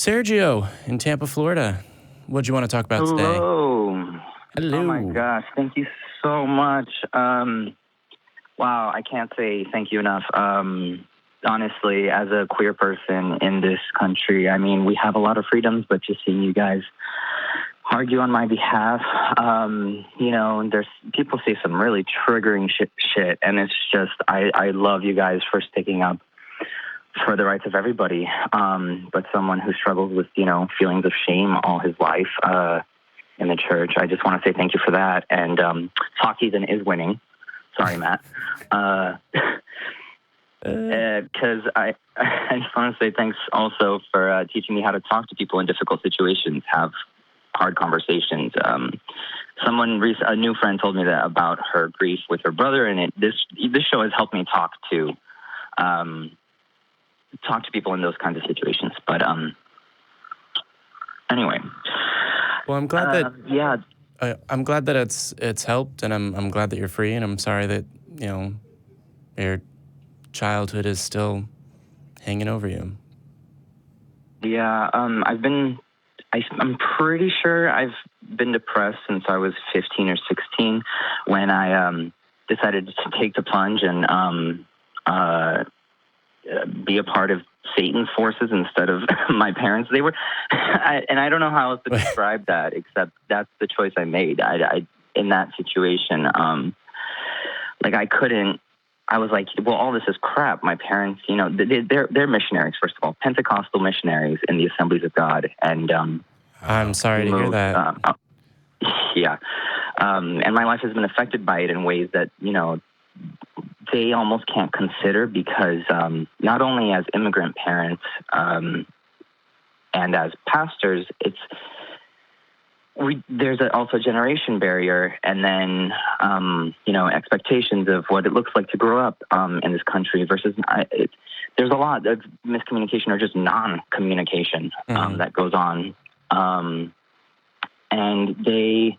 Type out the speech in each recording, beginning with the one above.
Sergio in Tampa, Florida. What do you want to talk about today? Hello. Hello. Oh my gosh, thank you so much. Wow, I can't say thank you enough. Honestly, as a queer person in this country, I mean, we have a lot of freedoms, but just seeing you guys argue on my behalf, there's people say some really triggering shit, and it's just, I love you guys for sticking up for the rights of everybody, but someone who struggles with, feelings of shame all his life in the church, I just want to say thank you for that. And Heathen is winning. Sorry, Matt. Because I just want to say thanks also for teaching me how to talk to people in difficult situations, have hard conversations. A new friend told me that about her grief with her brother, and this show has helped me talk to people in those kinds of situations. But anyway. Well, I'm glad that I'm glad that it's helped, and I'm glad that you're free, and I'm sorry that your childhood is still hanging over you. Yeah, I'm pretty sure I've been depressed since I was 15 or 16 when I decided to take the plunge and be a part of Satan's forces instead of my parents. They were, and I don't know how else to describe that, except that's the choice I made. I in that situation, I was like, well, all this is crap. My parents, they're missionaries, first of all, Pentecostal missionaries in the Assemblies of God. And I'm sorry to hear that. Yeah. And my life has been affected by it in ways that, they almost can't consider because not only as immigrant parents and as pastors, there's also a generation barrier, and then expectations of what it looks like to grow up in this country versus there's a lot of miscommunication or just non-communication that goes on, and they.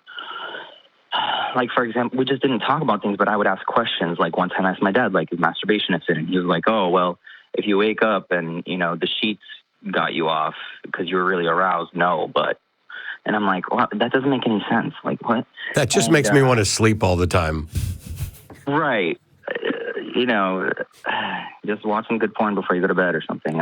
Like, for example, we just didn't talk about things, but I would ask questions. Like, one time I asked my dad, is masturbation a sin? And he was like, oh, well, if you wake up and, the sheets got you off because you were really aroused, no, but... And I'm like, well, that doesn't make any sense. Like, what? That just makes me want to sleep all the time. Right. Just watch some good porn before you go to bed or something.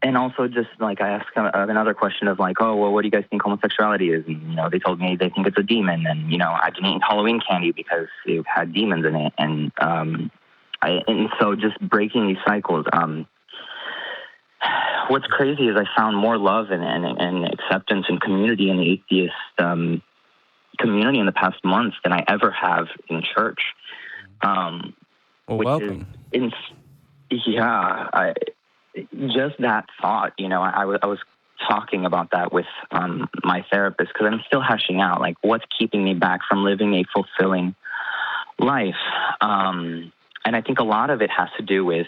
And also just I asked another question of oh, well, what do you guys think homosexuality is? And, they told me they think it's a demon. And, I didn't eat Halloween candy because it had demons in it. And, so just breaking these cycles, what's crazy is I found more love and acceptance and community in the atheist, community in the past months than I ever have in church. Well, welcome. Just that thought, I was talking about that with my therapist because I'm still hashing out, what's keeping me back from living a fulfilling life. And I think a lot of it has to do with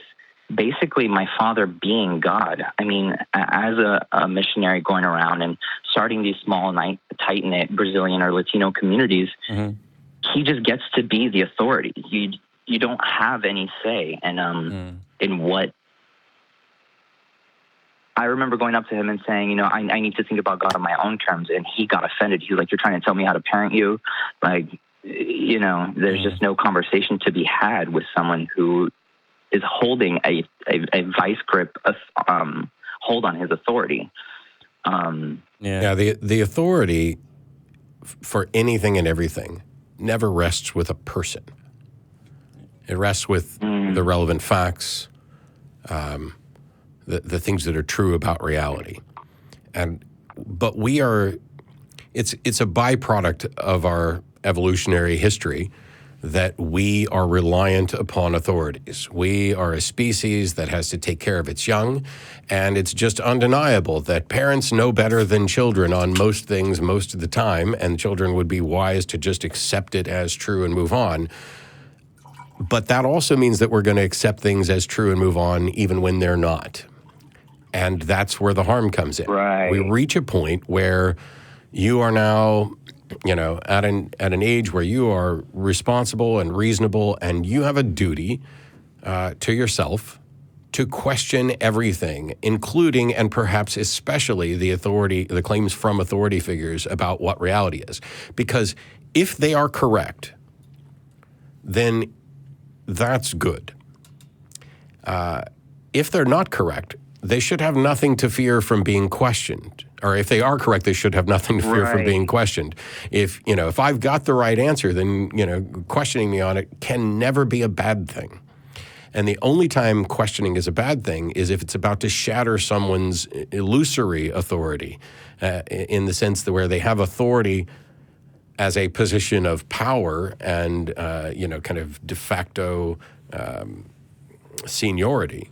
basically my father being God. I mean, as a missionary going around and starting these small, tight-knit Brazilian or Latino communities, he just gets to be the authority. You don't have any say in what... I remember going up to him and saying, I need to think about God on my own terms. And he got offended. He was like, you're trying to tell me how to parent you? There's just no conversation to be had with someone who is holding a vice grip, hold on his authority. The authority for anything and everything never rests with a person. It rests with the relevant facts, the things that are true about reality. But it's a byproduct of our evolutionary history that we are reliant upon authorities. We are a species that has to take care of its young, and it's just undeniable that parents know better than children on most things most of the time, and children would be wise to just accept it as true and move on. But that also means that we're going to accept things as true and move on even when they're not. And that's where the harm comes in. Right. We reach a point where you are now, at an age where you are responsible and reasonable, and you have a duty to yourself to question everything, including and perhaps especially the claims from authority figures about what reality is. Because if they are correct, then that's good. If they're not correct, they should have nothing to fear from being questioned. Or if they are correct, they should have nothing to fear from being questioned. If I've got the right answer, then, questioning me on it can never be a bad thing. And the only time questioning is a bad thing is if it's about to shatter someone's illusory authority, in the sense that where they have authority as a position of power and, kind of de facto seniority,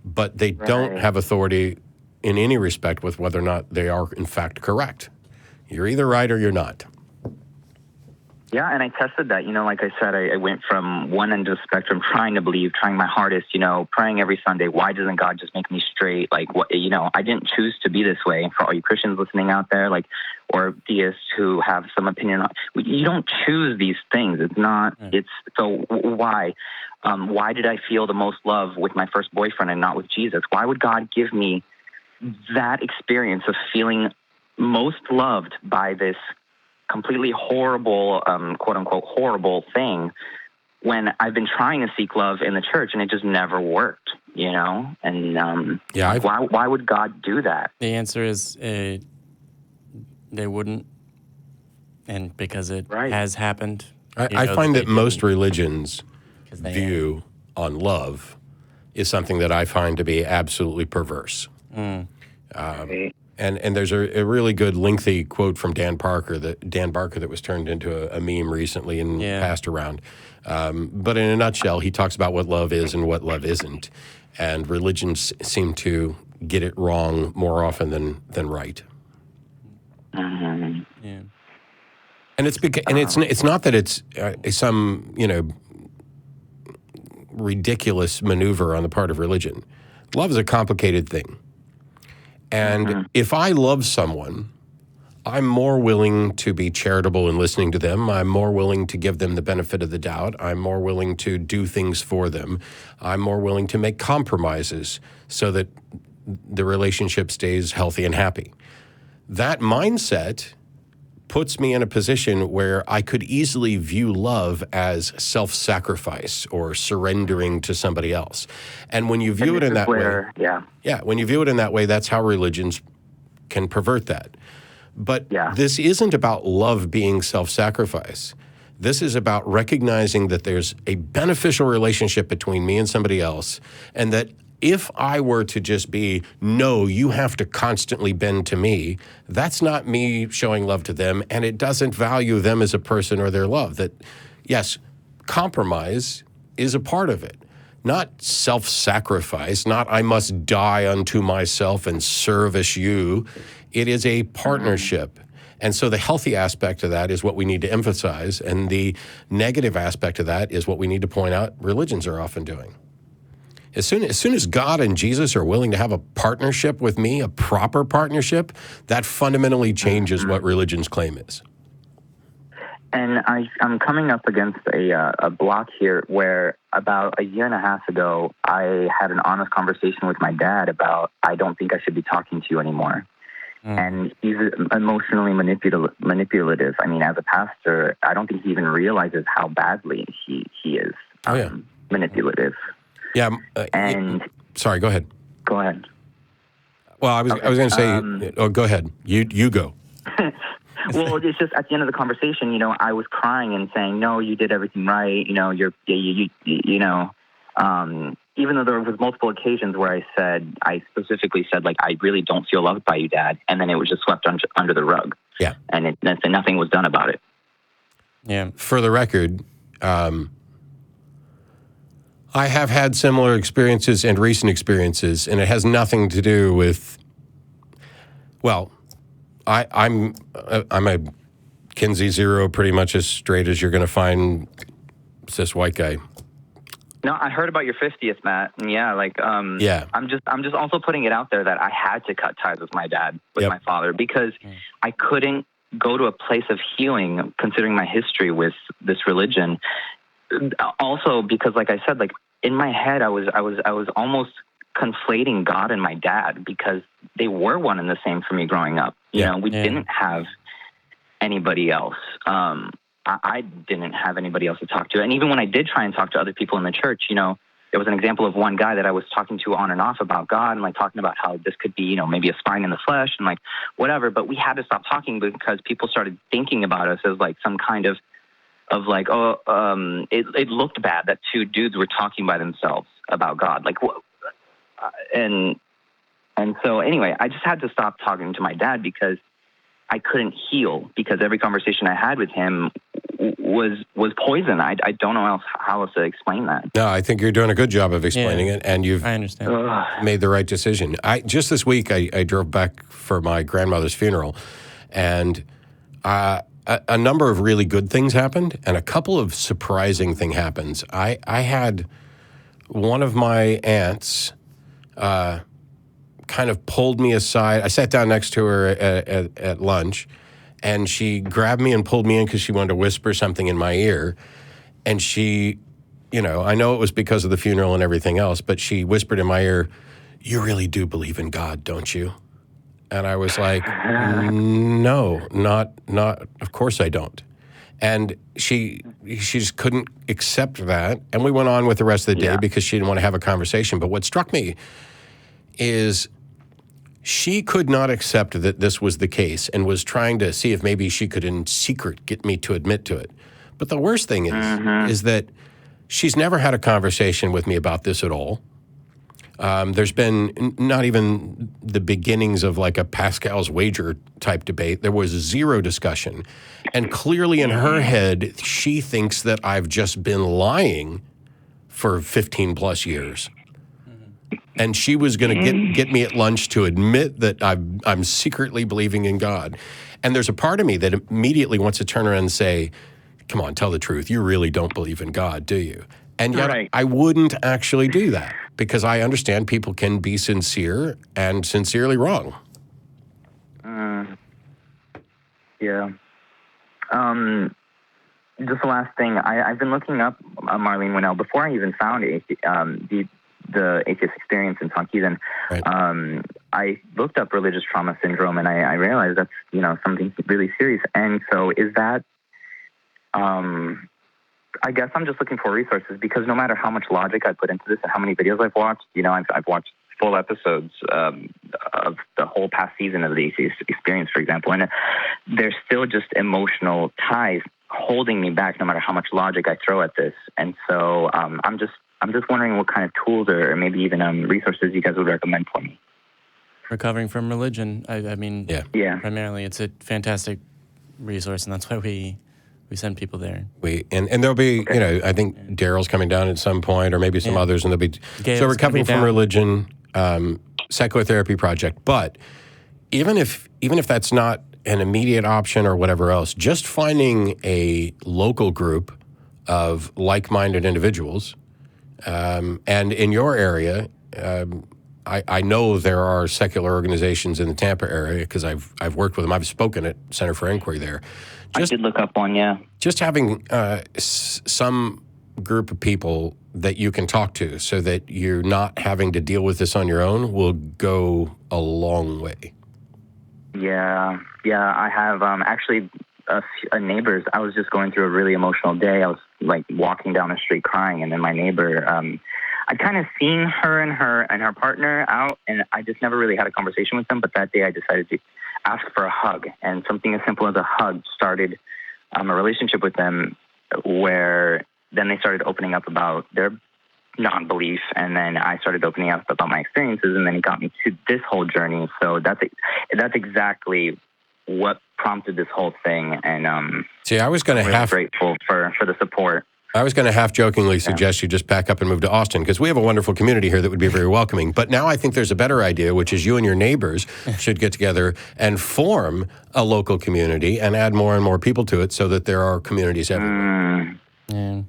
but they don't have authority in any respect with whether or not they are in fact correct. You're either right or you're not. Yeah, and I tested that. Like I said, I went from one end of the spectrum, trying to believe, trying my hardest, praying every Sunday. Why doesn't God just make me straight? Like, what, I didn't choose to be this way. For all you Christians listening out there, or theists who have some opinion on, you don't choose these things. It's not. It's so why? Why did I feel the most love with my first boyfriend and not with Jesus? Why would God give me that experience of feeling most loved by this completely horrible, quote unquote, horrible thing, when I've been trying to seek love in the church and it just never worked, And why would God do that? The answer is they wouldn't, and because it has happened. I find that most religions' view on love is something that I find to be absolutely perverse. And there's a really good lengthy quote from Dan Barker that was turned into a meme recently and passed around. But in a nutshell, he talks about what love is and what love isn't. And religions seem to get it wrong more often than right. Mm-hmm. Yeah. And it's not that it's some ridiculous maneuver on the part of religion. Love is a complicated thing. And if I love someone, I'm more willing to be charitable in listening to them. I'm more willing to give them the benefit of the doubt. I'm more willing to do things for them. I'm more willing to make compromises so that the relationship stays healthy and happy. That mindset puts me in a position where I could easily view love as self-sacrifice or surrendering to somebody else. And when you view it in that way, when you view it in that way, that's how religions can pervert that. But this isn't about love being self-sacrifice. This is about recognizing that there's a beneficial relationship between me and somebody else, and that if I were to just be, no, you have to constantly bend to me, that's not me showing love to them, and it doesn't value them as a person or their love. That, yes, compromise is a part of it. Not self-sacrifice, not I must die unto myself and service you. It is a partnership. And so the healthy aspect of that is what we need to emphasize, and the negative aspect of that is what we need to point out religions are often doing. As soon as God and Jesus are willing to have a partnership with me, a proper partnership, that fundamentally changes what religion's claim is. And I'm coming up against a block here where about a year and a half ago, I had an honest conversation with my dad about, I don't think I should be talking to you anymore. And he's emotionally manipulative. I mean, as a pastor, I don't think he even realizes how badly he is manipulative. Yeah. Sorry, go ahead. Go ahead. Well, I was going to say, go ahead. You go. Well, it's just at the end of the conversation, I was crying and saying, no, you did everything right. Even though there was multiple occasions where I specifically said, I really don't feel loved by you, Dad. And then it was just swept under the rug. Yeah. And nothing was done about it. Yeah. For the record, I have had similar experiences and recent experiences, and it has nothing to do with, I'm a Kinsey Zero, pretty much as straight as you're going to find cis white guy. No, I heard about your 50th, Matt. And I'm just also putting it out there that I had to cut ties with my dad, with my father, because I couldn't go to a place of healing considering my history with this religion. Also, because like I said, in my head, I was almost conflating God and my dad, because they were one and the same for me growing up. You know, we didn't have anybody else. I didn't have anybody else to talk to. And even when I did try and talk to other people in the church, you know, there was an example of one guy that I was talking to on and off about God, and like talking about how this could be, you know, maybe a spine in the flesh and like whatever. But we had to stop talking because people started thinking about us as like some kind of like, it looked bad that two dudes were talking by themselves about God. Like, and so anyway, I just had to stop talking to my dad because I couldn't heal, because every conversation I had with him was poison. I don't know how else to explain that. No, I think you're doing a good job of explaining it, and you've made the right decision. Just this week, I drove back for my grandmother's funeral, and a number of really good things happened, and a couple of surprising things happened. I had one of my aunts kind of pulled me aside. I sat down next to her at lunch, and she grabbed me and pulled me in because she wanted to whisper something in my ear. And she, you know, I know it was because of the funeral and everything else, but she whispered in my ear, "You really do believe in God, don't you?" And I was like, "No, not. Of course I don't." And she just couldn't accept that. And we went on with the rest of the day because she didn't want to have a conversation. But what struck me is she could not accept that this was the case and was trying to see if maybe she could in secret get me to admit to it. But the worst thing is that she's never had a conversation with me about this at all. There's been not even the beginnings of like a Pascal's wager type debate. There was zero discussion. And clearly in her head, she thinks that I've just been lying for 15 plus years. And she was going to get me at lunch to admit that I'm secretly believing in God. And there's a part of me that immediately wants to turn around and say, "Come on, tell the truth. You really don't believe in God, do you?" And yet I wouldn't actually do that, because I understand people can be sincere and sincerely wrong. Yeah. Just the last thing, I've been looking up Marlene Winnell before I even found the Atheist Experience in Heathen. I looked up religious trauma syndrome, and I realized that's, you know, something really serious. And so is that, I guess I'm just looking for resources, because no matter how much logic I put into this and how many videos I've watched, you know, I've watched full episodes of the whole past season of the Atheist Experience, for example, and there's still just emotional ties holding me back no matter how much logic I throw at this. And so I'm just wondering what kind of tools or maybe even resources you guys would recommend for me. Recovering from religion. I mean, primarily it's a fantastic resource, and that's why we send people there. And there'll be, you know, I think Daryl's coming down at some point, or maybe some others, and there'll be so Recovering from Religion, Secular Therapy Project. But even if that's not an immediate option or whatever else, just finding a local group of like-minded individuals. And in your area, I know there are secular organizations in the Tampa area because I've worked with them. I've spoken at Center for Inquiry there. I did look up one, Just having some group of people that you can talk to so that you're not having to deal with this on your own will go a long way. Yeah, I have actually a neighbors. I was just going through a really emotional day. I was like walking down the street crying, and then my neighbor, I'd kind of seen her and her partner out, and I just never really had a conversation with them. But that day I decided to ask for a hug, and something as simple as a hug started a relationship with them, where then they started opening up about their non-belief, and then I started opening up about my experiences, and then it got me to this whole journey. So that's exactly what prompted this whole thing. And see, I was going to grateful for the support. I was going to half-jokingly suggest you just pack up and move to Austin, because we have a wonderful community here that would be very welcoming. But now I think there's a better idea, which is you and your neighbors should get together and form a local community and add more and more people to it so that there are communities everywhere. No,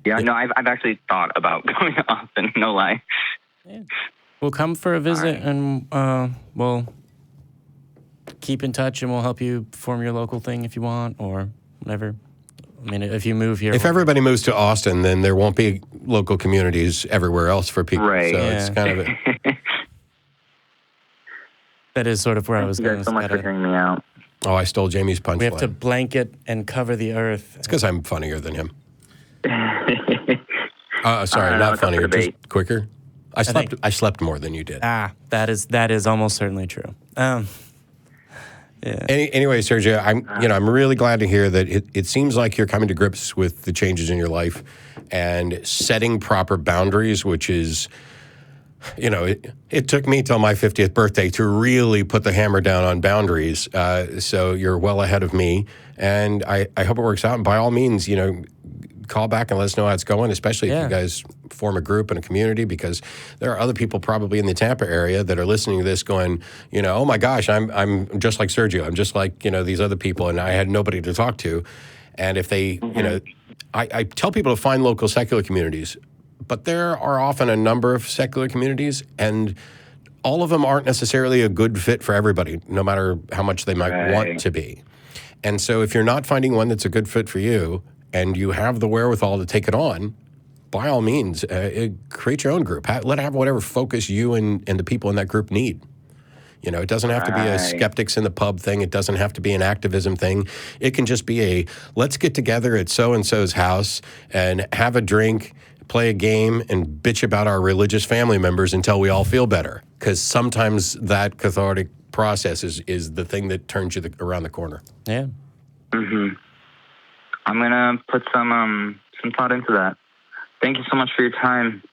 I've actually thought about going to Austin, no lie. We'll come for a visit, and we'll keep in touch, and we'll help you form your local thing if you want, or whatever. I mean, if you move here, if everybody moves to Austin, then there won't be local communities everywhere else for people. Right. So it's kind of that is sort of where I was Thank you going. guys so much for hearing me out. Oh, I stole Jamie's punchline. We have to blanket and cover the earth. It's because I'm funnier than him. I Sorry, don't know, not it's up for funnier, just debate. quicker. I slept more than you did. That is almost certainly true. Yeah. Anyway, Sergio, I'm really glad to hear that it seems like you're coming to grips with the changes in your life and setting proper boundaries, which is, it took me till my 50th birthday to really put the hammer down on boundaries. So you're well ahead of me, and I hope it works out. And by all means, call back and let us know how it's going, especially if you guys form a group and a community, because there are other people probably in the Tampa area that are listening to this going, oh my gosh, I'm just like Sergio. I'm just like, these other people, and I had nobody to talk to. And if they, I tell people to find local secular communities, but there are often a number of secular communities, and all of them aren't necessarily a good fit for everybody, no matter how much they might want to be. And so if you're not finding one that's a good fit for you, and you have the wherewithal to take it on, by all means, create your own group. Let it have whatever focus you and the people in that group need. It doesn't have to be a skeptics in the pub thing. It doesn't have to be an activism thing. It can just be let's get together at so-and-so's house and have a drink, play a game, and bitch about our religious family members until we all feel better. Because sometimes that cathartic process is the thing that turns you around the corner. Yeah. Mm-hmm. I'm going to put some thought into that. Thank you so much for your time.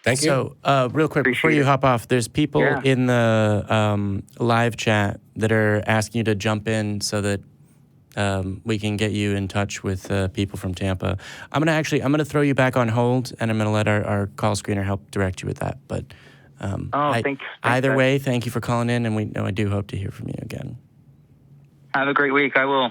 Thank you. So, real quick, before you hop off, there's people in the live chat that are asking you to jump in so that we can get you in touch with people from Tampa. I'm gonna throw you back on hold, and I'm gonna let our call screener help direct you with that. But thanks. Either way, thank you for calling in, and I do hope to hear from you again. Have a great week. I will.